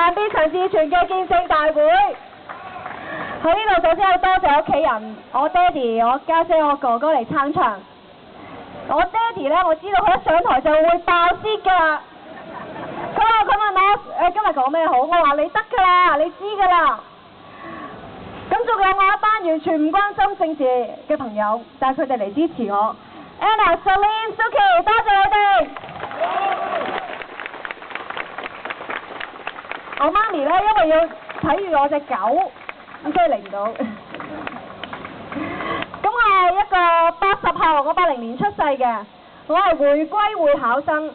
辦必場自傳嘅見證大會。喺呢度首先要多謝屋企人，我爹哋、我家姐、我哥哥嚟撐場。我爹哋咧，我知道佢一上台就會爆屍㗎。佢問我今日講咩好，我話你得㗎啦，你知㗎啦。咁仲有我一班完全唔關心政治嘅朋友，但係佢哋嚟支持我。Anna、Celine、Suki， 多謝你哋。我媽咪咧，因為要睇住我隻狗，咁所以嚟唔到。咁我係一個80後，我80年出世嘅，我係回歸會考生。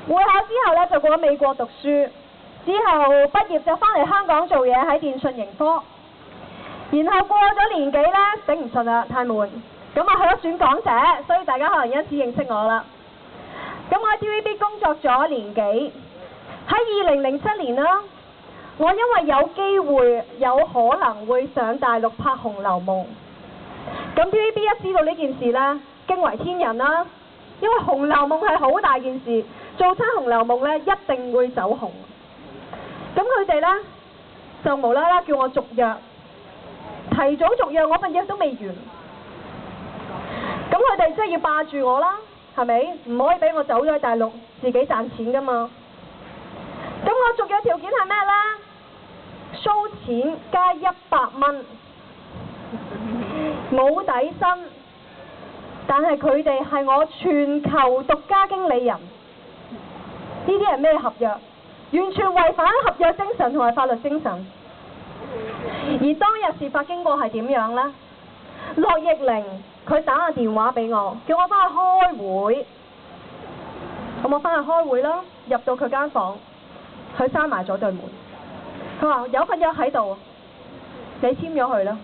會考之後咧就過咗美國讀書，之後畢業就翻嚟香港做嘢喺電訊盈科。然後過咗年紀咧，頂唔順啦，太悶，咁啊去咗選港姐，所以大家可能因此認識我啦。咁我喺 TVB 工作咗年幾，喺2007年啦，我因為有機會有可能會上大陸拍《紅樓夢》，咁 TVB 一知道呢件事咧，驚為天人啦，因為《紅樓夢》係好大件事，做親《紅樓夢》咧一定會走紅。咁佢哋咧就無啦啦叫我續約。提早續約，我份約都未完，咁佢哋真係要霸住我啦，係咪？唔可以俾我走咗去大陸自己賺錢噶嘛。咁我續約條件係咩呢？show錢加100蚊，冇底薪，但係佢哋係我全球獨家經理人。呢啲係咩合約？完全違反合約精神同埋法律精神。而當日事發經過係點樣呢？樂易玲佢打個電話俾我，叫我翻去開會。咁我翻去開會啦，入到佢間房，佢閂埋咗對門。佢話有份約喺度，你簽咗佢啦。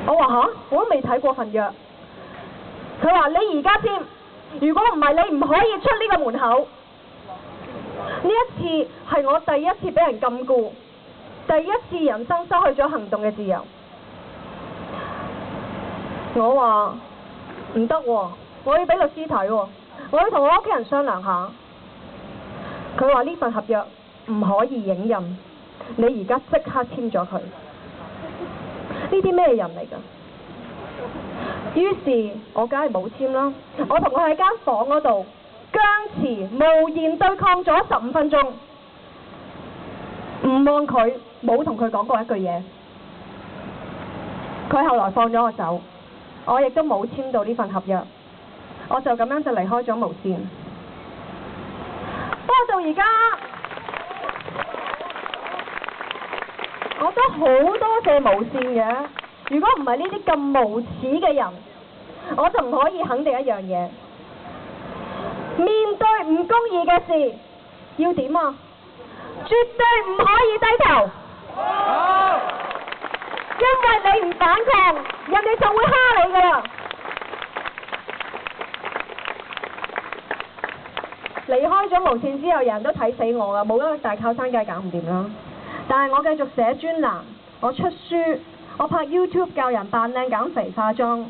我話吓，我都未睇過份約。佢話你而家簽，如果唔係你唔可以出呢個門口。呢一次係我第一次俾人禁錮，第一次人生失去咗行動嘅自由。我話唔得喎，我要俾律師睇喎，我要同我屋企人商量下。佢話呢份合約唔可以影印，你而家即刻簽咗佢。呢啲咩人嚟㗎？於是我梗係冇簽啦，我同佢喺間房嗰度僵持無言對抗咗15分鐘，唔望佢，冇同佢講過一句嘢。佢後來放咗我走，我亦都冇簽到呢份合約，我就咁樣就離開咗無線。不過到而家，我都好多謝無線嘅。如果唔係呢啲咁無恥嘅人，我就唔可以肯定一樣嘢。面對唔公義嘅事，要點啊？絕對唔可以低頭。因為你唔反抗，人哋就會蝦你噶啦。離開咗無線之後，人都睇死我噶，冇一個大靠山梗係搞唔掂啦。但係我繼續寫專欄，我出書，我拍 YouTube 教人扮靚減肥化妝，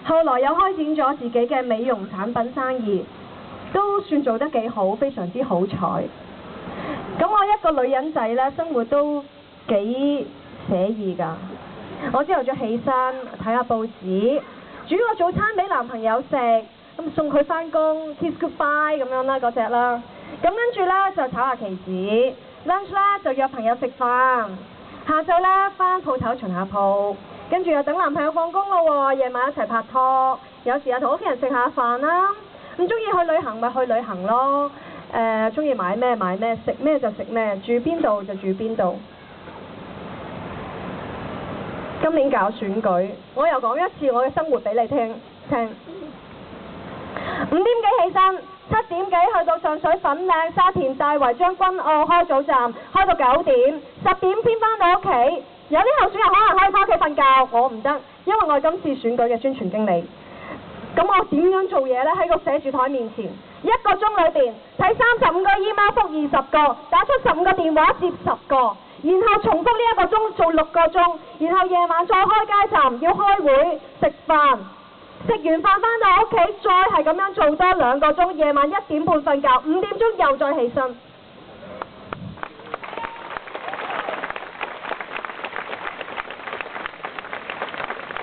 後來又開展咗自己嘅美容產品生意，都算做得幾好，非常之好彩。咁我一個女人仔呢，生活都幾寫意㗎。我朝頭早起身睇下報紙，煮個早餐俾男朋友食，咁送佢返工 kiss goodbye 咁樣啦，嗰隻啦。咁跟住呢，就炒下棋子 lunch 啦就約朋友食飯，下晝呢，返鋪頭巡下鋪，跟住又等男朋友放工咯喎，夜晚一齊拍拖，有時又同屋企人食下飯啦。咁中意去旅行咪去旅行咯，中意買咩買咩，食咩就食咩，住邊度就住邊度。今年搞選舉，我又講一次我嘅生活俾你聽。5點幾起身，7點幾去到上水粉嶺、沙田、大圍、將軍澳開早站，開到9點，10點先返到屋企。有啲候選人可能可以返屋企瞓覺，我唔得，因為我係今次選舉嘅宣傳經理。咁我點樣做嘢呢？喺個寫住台面前，1個鐘裏邊睇35個 email 覆20個，打出15個電話接10個，然後重複呢1個鐘做6個鐘，然後夜晚再開街站要開會食飯，食完飯返到屋企再係咁樣做多2個鐘，夜晚1點半瞓覺，5點鐘又再起身。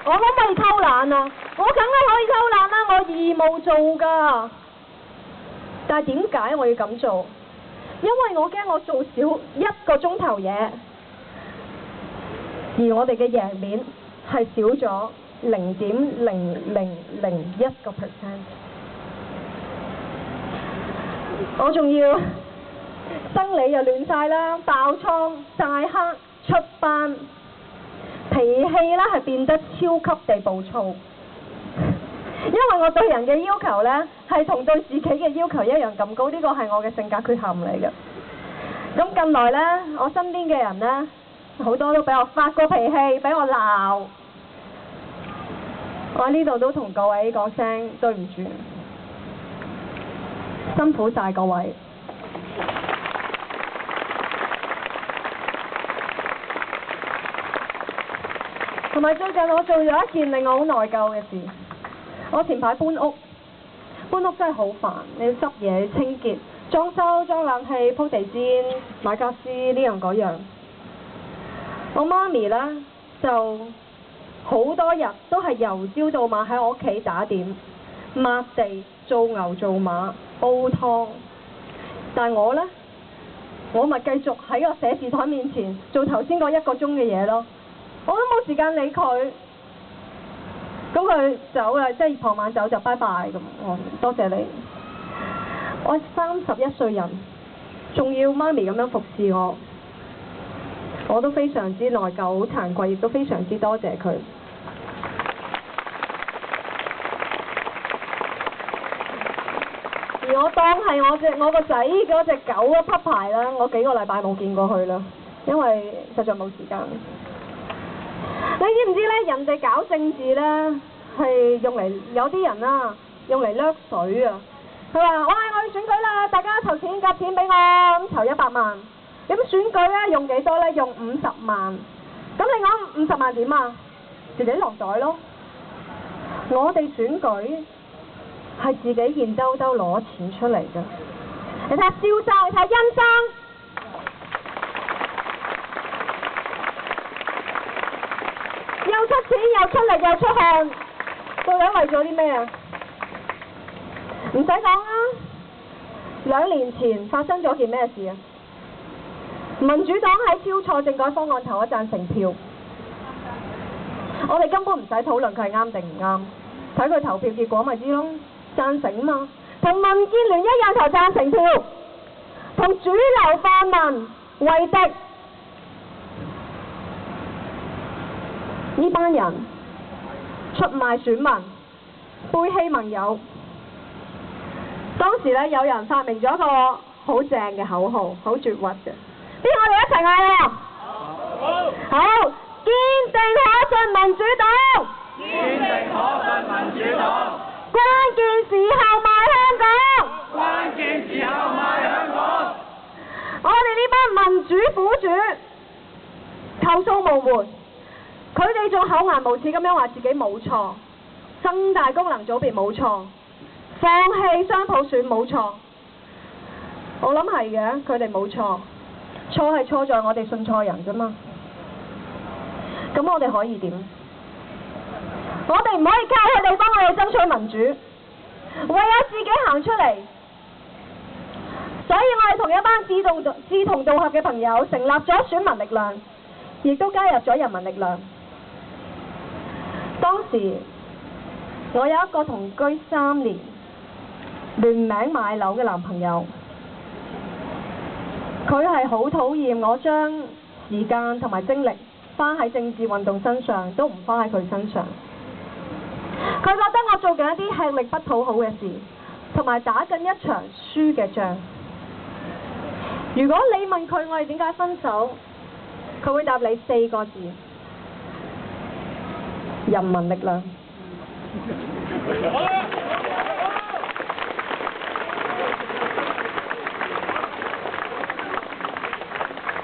我可唔可以偷懶啊？我梗係可以偷懶啦，我義務做㗎。但係點解我要咁做？因為我驚我做少1個鐘頭嘢，而我哋嘅贏面係少咗0.0001%。我仲要生理又亂晒啦，爆瘡、曬黑、出斑，脾氣咧係變得超級地暴躁。因為我對人嘅要求呢，係同對自己嘅要求一樣咁高，呢個係我嘅性格缺陷嚟嘅。咁近來呢，我身邊嘅人呢，好多都俾我發過脾氣，俾我鬧。我喺呢度都同各位講聲對唔住，辛苦晒各位。同埋最近我做咗一件令我好內疚嘅事。我前排搬屋真係好煩，你要執嘢、清潔、裝修、裝冷氣、鋪地氈、買傢俬呢樣嗰樣。我媽咪呢，就好多日都係由朝到晚喺我屋企打點、抹地、做牛做馬、煲湯。但係我呢，我咪繼續喺個寫字台面前做頭先嗰1個鐘嘅嘢咯。我都冇時間理佢。咁佢走啦，即係傍晚走就拜拜咁。多謝你。我31歲人，仲要媽咪咁樣服侍我都非常之內疚，好慚愧，亦都非常之多謝佢。而我當係我個仔嗰隻狗一匹牌啦，我幾個禮拜冇見過佢啦，因為實在冇時間。你知唔知咧？人哋搞政治咧係用嚟有啲人啊，用嚟掠水啊！佢話：我要選舉啦，大家籌錢夾錢俾我，咁籌100萬。咁選舉咧用幾多咧？用50萬。咁你講50萬點啊？自己落袋咯。我哋選舉係自己現兜兜攞錢出嚟㗎。你睇下蕭生，你睇下殷生。又出錢又出力又出汗，到底為咗啲咩啊？唔使講啦，2年前發生咗件咩事啊？民主黨喺超錯政改方案投咗贊成票，我哋根本唔使討論佢係啱定唔啱，睇佢投票結果咪知咯，贊成嘛，同民建聯一樣投贊成票，同主流泛民為敵。呢班人出賣選民，背棄盟友。當時咧有人發明咗一個好正嘅口號，好絕核嘅，邊我哋一齊嗌啊！好，堅定可信民主黨，堅定可信民主黨，關鍵時候賣香港，關鍵時候賣香港。我哋呢班民主苦主投訴無門。佢哋仲厚顏無恥咁樣話自己冇錯，增大功能組別冇錯，放棄雙普選冇錯。我諗係嘅，佢哋冇錯，錯係錯在我哋信錯人啫嘛。咁我哋可以點？我哋唔可以靠佢哋幫我哋爭取民主，唯有自己行出嚟。所以我哋同一班志同道合嘅朋友成立咗選民力量，亦都加入咗人民力量。當時我有一個同居3年、聯名買樓嘅男朋友，佢係好討厭我將時間同埋精力花喺政治運動身上，都唔花喺佢身上。佢覺得我做緊一啲吃力不討好嘅事，同埋打緊一場輸嘅仗。如果你問佢我哋點解分手，佢會答你4個字：人民力量。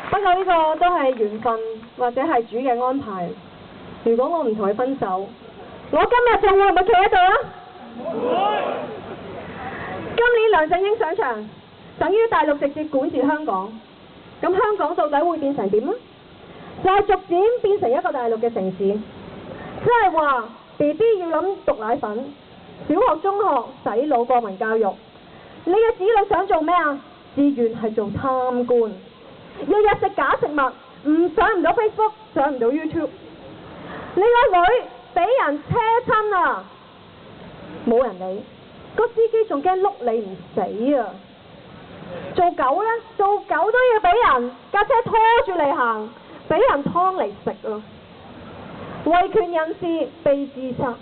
不過呢個都係緣分，或者係主嘅安排。如果我唔同佢分手，我今日仲會唔會企喺度啊？今年梁振英上場，等於大陸直接管治香港。咁香港到底會變成點呢？就係逐漸變成一個大陸嘅城市。即係話 BB 要諗毒奶粉，小學、中學洗腦國民教育。你嘅子女想做咩啊？志願係做貪官，日日食假食物，上唔到 Facebook， 上唔到 YouTube。你個女俾人車親啊，冇人理，個司機仲驚碌你唔死啊！做狗呢？做狗都要俾人架車拖住嚟行，俾人劏嚟食啊！維權人士被自殺，呢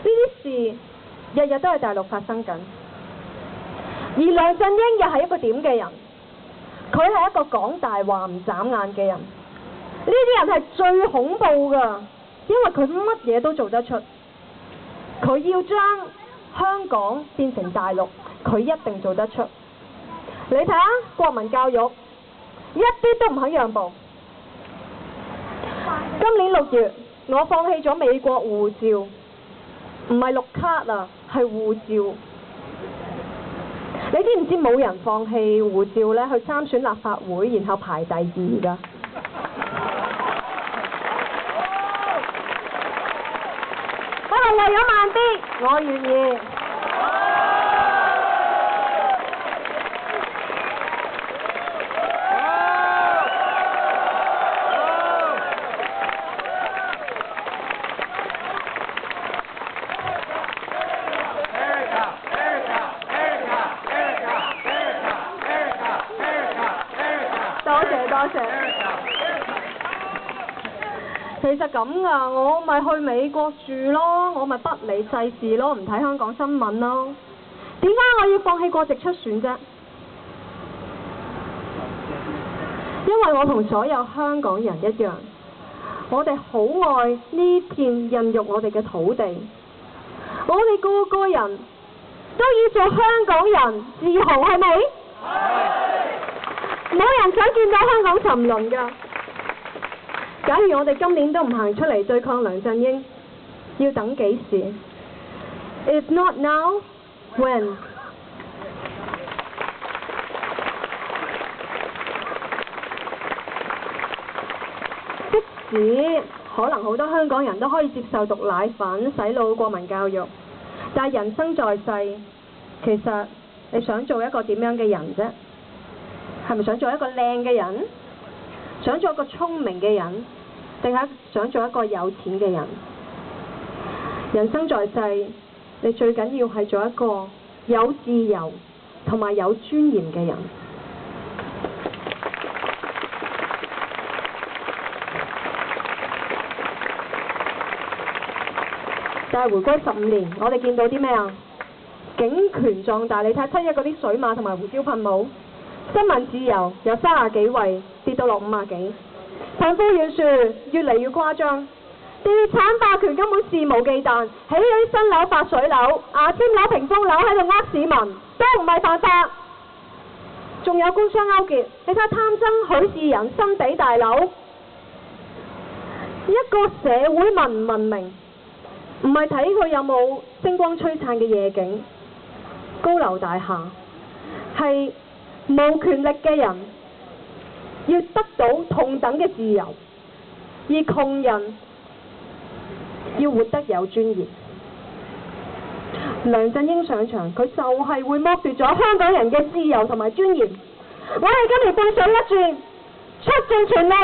啲事日日都喺大陸發生緊。而梁振英又係一個點嘅人？佢係一個講大話唔眨眼嘅人。呢啲人係最恐怖㗎，因為佢乜嘢都做得出。佢要將香港變成大陸，佢一定做得出。你睇下國民教育，一啲都唔肯讓步。今年6月，我放棄咗美國護照，唔係綠卡啊，係護照。你知唔知冇人放棄護照呢？去參選立法會，然後排第2㗎。可能為咗慢啲，我願意。多謝。其實咁噶，我咪去美國住咯，我咪不理世事咯，唔睇香港新聞咯。點解我要放棄國籍出選啫？因為我同所有香港人一樣，我哋好愛呢片孕育我哋嘅土地，我哋個個人都要做香港人，自豪係咪？冇人想見到香港沉淪㗎。假如我哋今年都唔行出嚟對抗梁振英，要等幾時 ？If not now, when？ 即使可能好多香港人都可以接受毒奶粉、洗腦國民教育，但係人生在世，其實你想做一個點樣嘅人啫？係咪想做一個靚嘅人？想做一個聰明嘅人？定係想做一個有錢嘅人？人生在世，你最緊要係做一個有自由同埋有尊嚴嘅人。但係回歸15年，我哋見到啲咩啊？警權壯大，你睇7日嗰啲水馬同埋胡椒噴霧。新聞自由由30幾位跌到落50幾，貧富懸殊越嚟越誇張，地產霸權根本肆無忌憚，起嗰啲新樓、發水樓、牙籤樓、屏風樓喺度呃市民，都唔係犯法。仲有官商勾結，你睇貪曾許仕仁新地大樓，一個社會文唔文明，唔係睇佢有冇星光璀璨嘅夜景、高樓大廈，係冇權力嘅人要得到同等嘅自由，而窮人要活得有尊嚴。梁振英上場，佢就係會剝奪咗香港人嘅自由同埋尊嚴。我哋今年背水一戰，出盡全力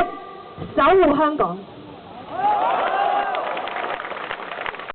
守護香港。